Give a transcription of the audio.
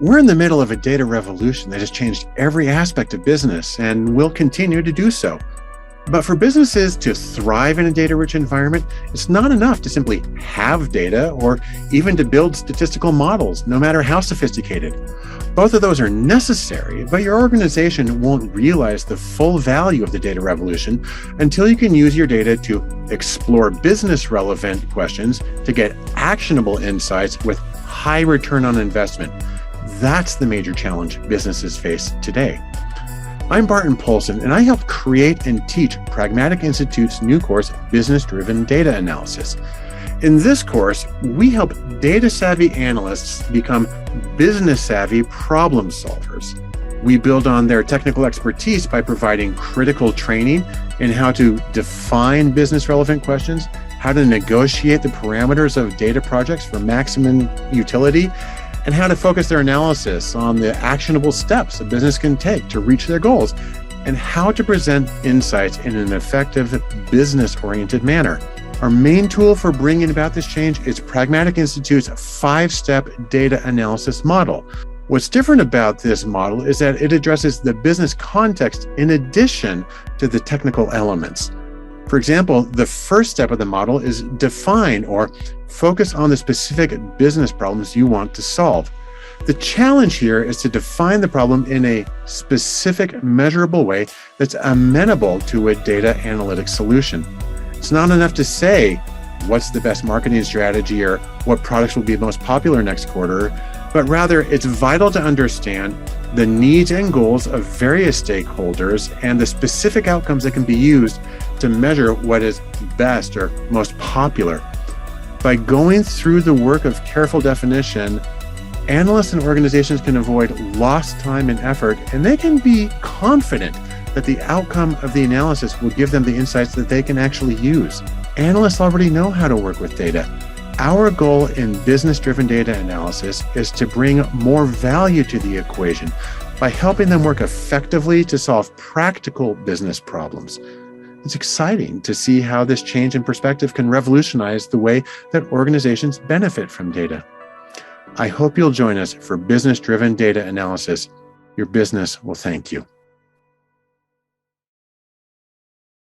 We're in the middle of a data revolution that has changed every aspect of business and will continue to do so. But for businesses to thrive in a data-rich environment, it's not enough to simply have data or even to build statistical models, no matter how sophisticated. Both of those are necessary, but your organization won't realize the full value of the data revolution until you can use your data to explore business-relevant questions to get actionable insights with high return on investment. That's the major challenge businesses face today. I'm Barton Polson, and I help create and teach Pragmatic Institute's new course, Business-Driven Data Analysis. In this course, we help data-savvy analysts become business-savvy problem solvers. We build on their technical expertise by providing critical training in how to define business-relevant questions, how to negotiate the parameters of data projects for maximum utility, and how to focus their analysis on the actionable steps a business can take to reach their goals, and how to present insights in an effective business-oriented manner. Our main tool for bringing about this change is Pragmatic Institute's 5-step data analysis model. What's different about this model is that it addresses the business context in addition to the technical elements. For example, the first step of the model is define or focus on the specific business problems you want to solve. The challenge here is to define the problem in a specific, measurable way that's amenable to a data analytics solution. It's not enough to say what's the best marketing strategy or what products will be most popular next quarter, but rather it's vital to understand the needs and goals of various stakeholders and the specific outcomes that can be used to measure what is best or most popular. By going through the work of careful definition, analysts and organizations can avoid lost time and effort, and they can be confident that the outcome of the analysis will give them the insights that they can actually use. Analysts already know how to work with data. Our goal in business-driven data analysis is to bring more value to the equation by helping them work effectively to solve practical business problems. It's exciting to see how this change in perspective can revolutionize the way that organizations benefit from data. I hope you'll join us for business-driven data analysis. Your business will thank you.